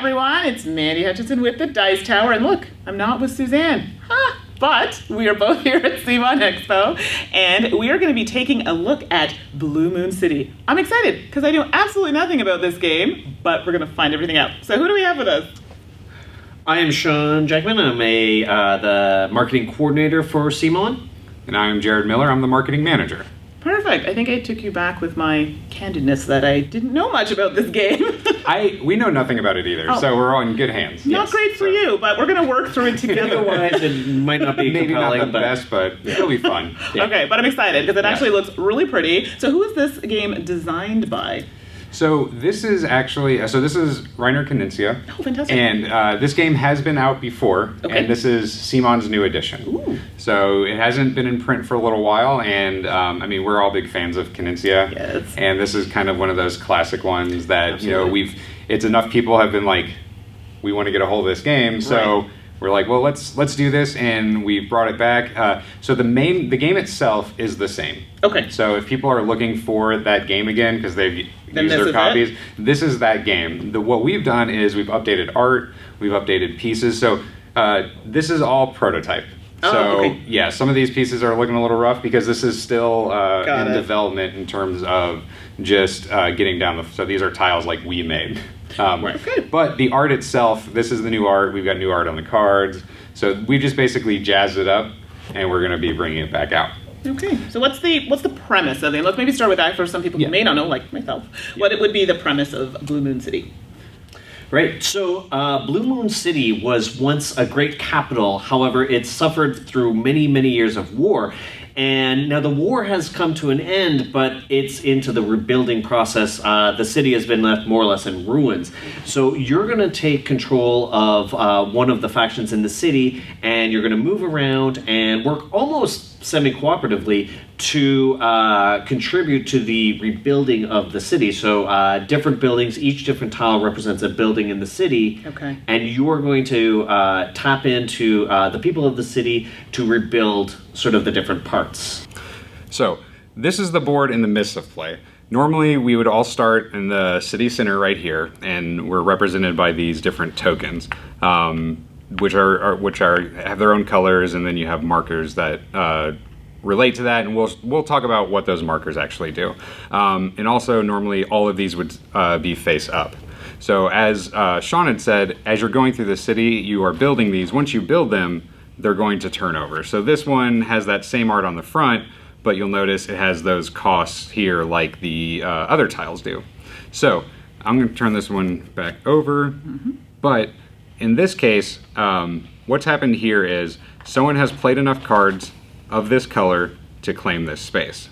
everyone, it's Mandi Hutchinson with the Dice Tower, and look, I'm not with Suzanne. But we are both here at CMON Expo, and we are going to be taking a look at Blue Moon City. I'm excited, because I know absolutely nothing about this game, but we're going to find everything out. So who do we have with us? I am Sean Jacquemain. I'm the marketing coordinator for CMON. And I'm Jared Miller. I'm the marketing manager. Perfect. I think I took you back with my candidness that I didn't know much about this game. We know nothing about it either, so we're all in good hands. Not great for you, but we're going to work through it together. Otherwise, it might not be Maybe compelling, not the best, but it'll be fun. Yeah. Okay, but I'm excited because it actually looks really pretty. So who is this game designed by? So this is actually, this is Reiner Knizia. Oh, fantastic. And this game has been out before, and this is CMON's new edition. Ooh. So it hasn't been in print for a little while, and I mean, we're all big fans of Knizia. Yes. And this is kind of one of those classic ones that, it's enough people have been like, we want to get a hold of this game, so we're like, well, let's do this, and we brought it back. So the game itself is the same. Okay. So if people are looking for that game again because they've used their copies, this is that game. What we've done is we've updated art, we've updated pieces. So this is all prototype. Yeah, some of these pieces are looking a little rough because this is still in development in terms of just getting down so these are tiles like we made. But the art itself, this is the new art. We've got new art on the cards. So we just basically jazzed it up, and we're going to be bringing it back out. Okay, so what's the premise of it? Let's maybe start with that for some people who may not know, like myself. What it would be the premise of Blue Moon City? Right, so Blue Moon City was once a great capital. However, it suffered through many, many years of war. And now the war has come to an end, but it's into the rebuilding process. The city has been left more or less in ruins. So you're going to take control of one of the factions in the city, and you're going to move around and work almost semi-cooperatively to contribute to the rebuilding of the city. So different buildings, each different tile represents a building in the city. Okay. And you're going to tap into the people of the city to rebuild sort of the different parts. So this is the board in the midst of play. Normally we would all start in the city center right here, and we're represented by these different tokens, which have their own colors, and then you have markers that relate to that, and we'll talk about what those markers actually do. And also normally all of these would be face up. So as Sean had said, as you're going through the city, you are building these. Once you build them, they're going to turn over. So this one has that same art on the front, but you'll notice it has those costs here like the other tiles do. So I'm going to turn this one back over, but in this case, what's happened here is someone has played enough cards of this color to claim this space.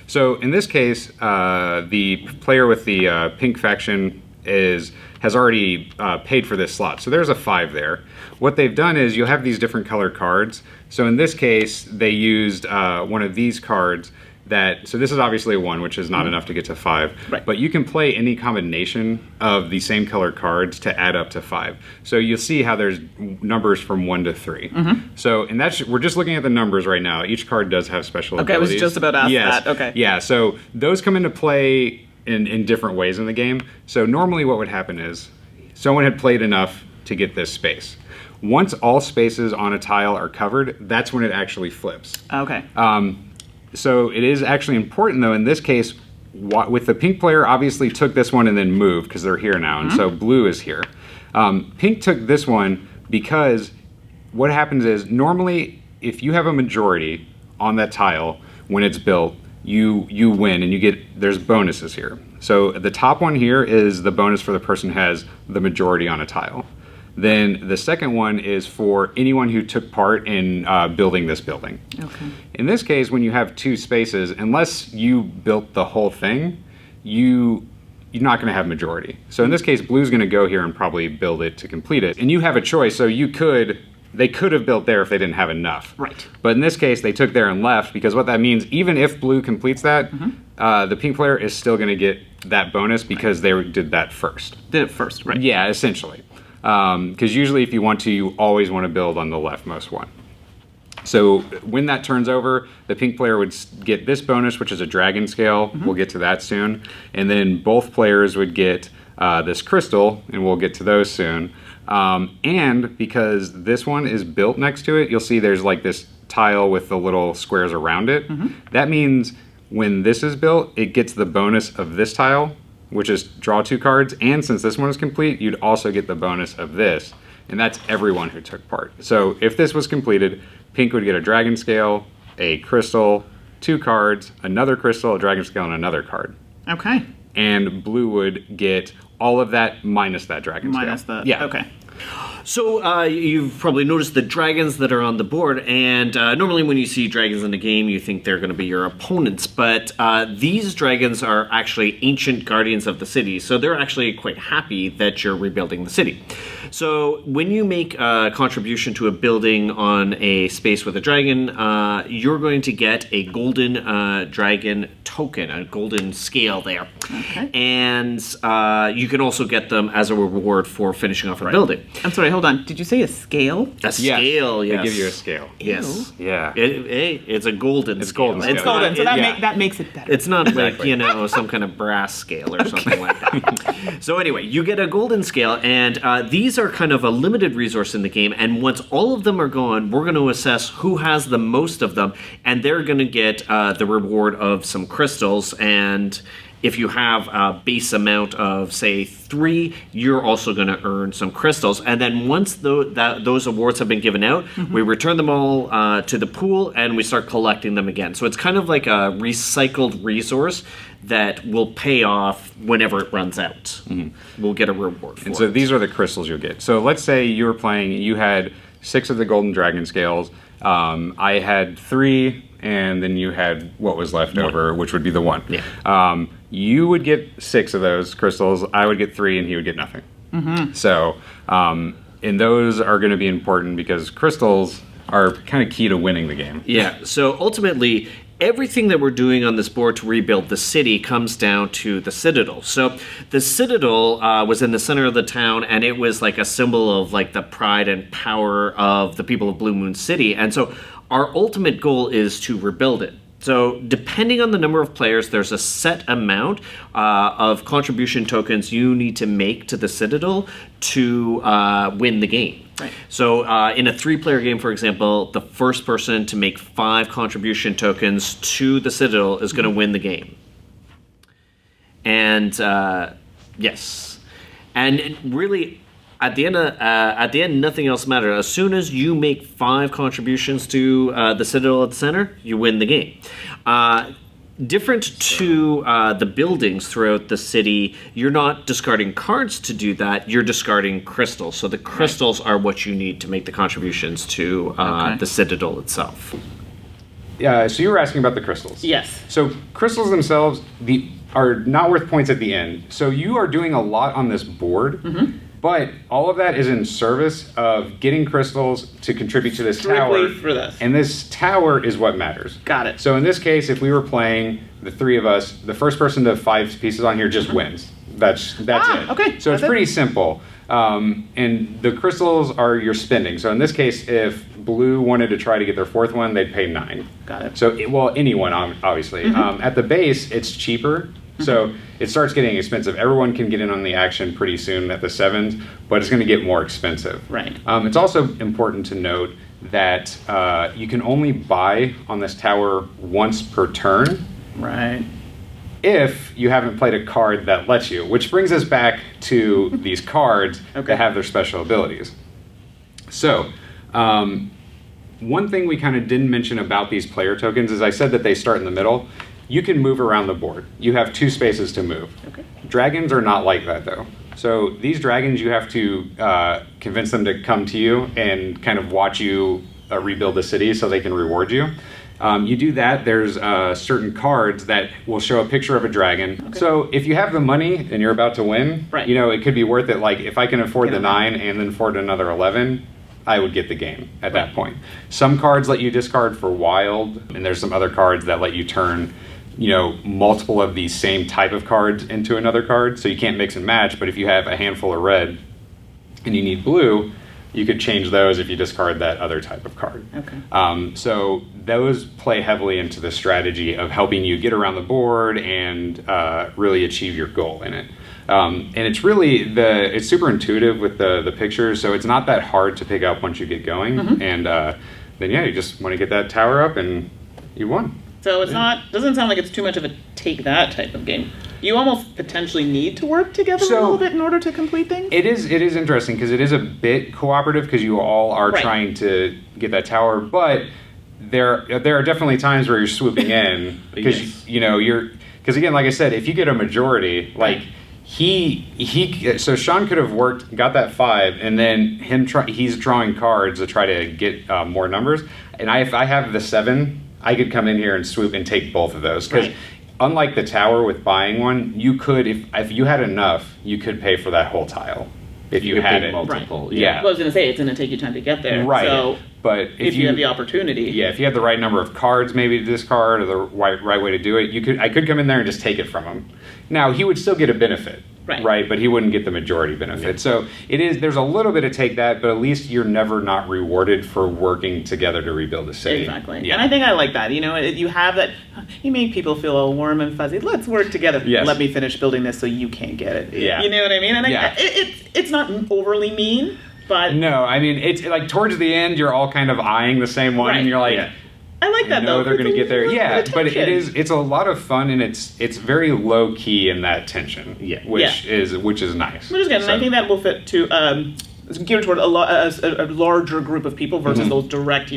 So in this case, the player with the pink faction has already paid for this slot. So there's a 5 there. What they've done is you'll have these different color cards. So in this case, they used one of these cards so this is obviously a 1, which is not enough to get to 5. Right. But you can play any combination of the same color cards to add up to 5. So you'll see how there's numbers from 1 to 3. So, and we're just looking at the numbers right now. Each card does have special abilities. I was just about to ask that. Okay. Yeah, so those come into play in different ways in the game. So normally what would happen is someone had played enough to get this space. Once all spaces on a tile are covered, that's when it actually flips. Okay. So it is actually important, though, in this case, with the pink player obviously took this one and then moved because they're here now, and so blue is here. Pink took this one because what happens is normally if you have a majority on that tile when it's built, you win and there's bonuses here. So the top one here is the bonus for the person who has the majority on a tile. Then the second one is for anyone who took part in building this building. Okay. In this case, when you have 2 spaces, unless you built the whole thing, you're not going to have majority. So in this case, blue's going to go here and probably build it to complete it. And you have a choice, so they could have built there if they didn't have enough. Right. But in this case, they took there and left, because what that means, even if blue completes that, the pink player is still going to get that bonus because they did that first. Did it first, right? Yeah, essentially. Because usually if you want to, you always want to build on the leftmost one. So when that turns over, the pink player would get this bonus, which is a dragon scale. We'll get to that soon. And then both players would get this crystal, and we'll get to those soon. And because this one is built next to it, you'll see there's like this tile with the little squares around it. That means when this is built, it gets the bonus of this tile, which is draw 2 cards. And since this one is complete, you'd also get the bonus of this. And that's everyone who took part. So if this was completed, pink would get a dragon scale, a crystal, 2 cards, another crystal, a dragon scale, and another card. Okay. And blue would get all of that minus that dragon scale. Minus the... Yeah. Okay. So you've probably noticed the dragons that are on the board, and normally when you see dragons in a game, you think they're going to be your opponents, but these dragons are actually ancient guardians of the city, so they're actually quite happy that you're rebuilding the city. So when you make a contribution to a building on a space with a dragon, you're going to get a golden dragon token, a golden scale there. Okay. And you can also get them as a reward for finishing off a building. I'm sorry, hold on. Did you say a scale? A scale, yes. They give you a scale. Yes. Yeah. It's a golden scale. golden scale. It's golden, so Yeah. that makes it better. It's not like, some kind of brass scale or something like that. So anyway, you get a golden scale, and these are kind of a limited resource in the game, and once all of them are gone, we're going to assess who has the most of them, and they're going to get the reward of some crystals, and if you have a base amount of, say, 3, you're also going to earn some crystals. And then once those awards have been given out, we return them all to the pool, and we start collecting them again. So it's kind of like a recycled resource that will pay off whenever it runs out. We'll get a reward for it. And so these are the crystals you'll get. So let's say you were playing, you had 6 of the golden dragon scales. I had 3, and then you had what was left over, which would be the 1. Yeah. You would get 6 of those crystals. I would get 3, and he would get nothing. So, and those are going to be important because crystals are kind of key to winning the game. Yeah, so ultimately, everything that we're doing on this board to rebuild the city comes down to the Citadel. So the Citadel was in the center of the town, and it was like a symbol of like the pride and power of the people of Blue Moon City. And so our ultimate goal is to rebuild it. So depending on the number of players, there's a set amount of contribution tokens you need to make to the Citadel to win the game. Right. So in a 3-player game, for example, the first person to make 5 contribution tokens to the Citadel is going to win the game. And yes, and really, at the end, nothing else matters. As soon as you make 5 contributions to the Citadel at the center, you win the game. Different to the buildings throughout the city, you're not discarding cards to do that, you're discarding crystals. So the crystals are what you need to make the contributions to the Citadel itself. So you were asking about the crystals. Yes. So crystals themselves are not worth points at the end. So you are doing a lot on this board. But all of that is in service of getting crystals to contribute to this tower. Strictly for this. And this tower is what matters. Got it. So in this case, if we were playing, the 3 of us, the first person to 5 pieces on here just wins. That's it. Okay. So it's pretty simple. And the crystals are your spending. So in this case, if blue wanted to try to get their 4th one, they'd pay 9. Got it. So, anyone, obviously. At the base, it's cheaper. So it starts getting expensive. Everyone can get in on the action pretty soon at the 7s, but it's going to get more expensive. Right. It's also important to note that you can only buy on this tower once per turn. Right. If you haven't played a card that lets you, which brings us back to these cards that have their special abilities. So, one thing we kind of didn't mention about these player tokens is I said that they start in the middle. You can move around the board. You have 2 spaces to move. Okay. Dragons are not like that, though. So these dragons, you have to convince them to come to you and kind of watch you rebuild the city so they can reward you. You do that, there's certain cards that will show a picture of a dragon. Okay. So if you have the money and you're about to win, it could be worth it. Like if I can afford the 9 and then afford another 11, I would get the game at that point. Some cards let you discard for wild, and there's some other cards that let you turn multiple of these same type of cards into another card, so you can't mix and match, but if you have a handful of red and you need blue, you could change those if you discard that other type of card. Okay. So those play heavily into the strategy of helping you get around the board and really achieve your goal in it. And it's really it's super intuitive with the pictures, so it's not that hard to pick up once you get going. And then you just want to get that tower up and you won. So it's doesn't sound like it's too much of a take that type of game. You almost potentially need to work together a little bit in order to complete things. It is interesting because it is a bit cooperative because you all are trying to get that tower, but there are definitely times where you're swooping in because because again, like I said, if you get a majority, like so Sean could have got that 5, and then he's drawing cards to try to get more numbers, and if I have the 7, I could come in here and swoop and take both of those because. Unlike the tower with buying one, you could, if you had enough, you could pay for that whole tile. If you had it. Multiple. Right. Yeah. Well, I was going to say, it's going to take you time to get there. Right. So but if you have the opportunity. Yeah, if you have the right number of cards maybe to discard or the right way to do it, I could come in there and just take it from him. Now, he would still get a benefit. Right, but he wouldn't get the majority benefit. Yeah. So there's a little bit of take that, but at least you're never not rewarded for working together to rebuild a city. Exactly. Yeah. And I think I like that. You have that, you make people feel all warm and fuzzy. Let's work together. Yes. Let me finish building this so you can't get it. Yeah. You know what I mean? And it's not overly mean, but... No, I mean, it's like towards the end, you're all kind of eyeing the same one, and you're like... Yeah. I like that though. They're going to get there. Yeah, but it's a lot of fun, and it's very low key in that tension. Yeah, which is nice. Which is good, and I think that will fit to geared toward a larger group of people versus those direct,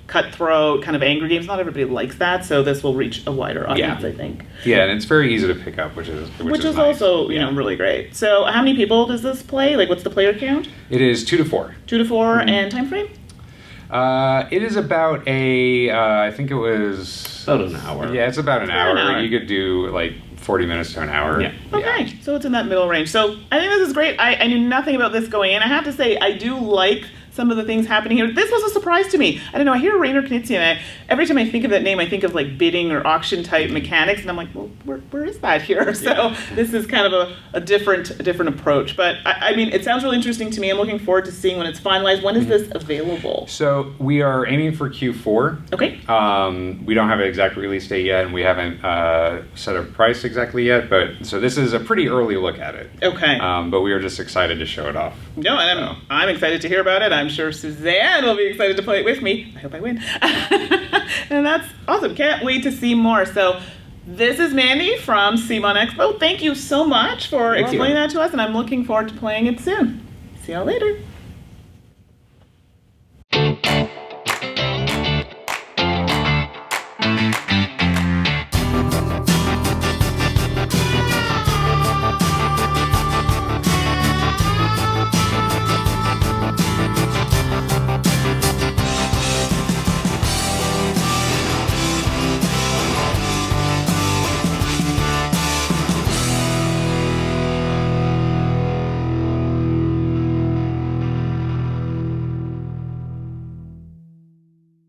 cutthroat kind of angry games. Not everybody likes that, so this will reach a wider audience, I think. Yeah, and it's very easy to pick up, which is nice. Also really great. So, how many people does this play? Like, what's the player count? It is 2 to 4. 2 to 4, and time frame? It is about I think it was... About an hour. Yeah, it's about an hour. You could do like 40 minutes to an hour. Yeah. Okay, so it's in that middle range. So I think this is great. I knew nothing about this going in. I have to say, I do like some of the things happening here. This was a surprise to me. I don't know, I hear Reiner Knizia, and every time I think of that name, I think of like bidding or auction type mechanics, and I'm like, well, where is that here? So this is kind of a different approach. But I mean, it sounds really interesting to me. I'm looking forward to seeing when it's finalized. When is this available? So we are aiming for Q4. Okay. We don't have an exact release date yet, and we haven't set a price exactly yet, but so this is a pretty early look at it. Okay. But we are just excited to show it off. No, and I'm excited to hear about it. I'm sure Suzanne will be excited to play it with me. I hope I win. And that's awesome. Can't wait to see more. So this is Mandi from CMON Expo. Thank you so much for explaining that to us, and I'm looking forward to playing it soon. See y'all later.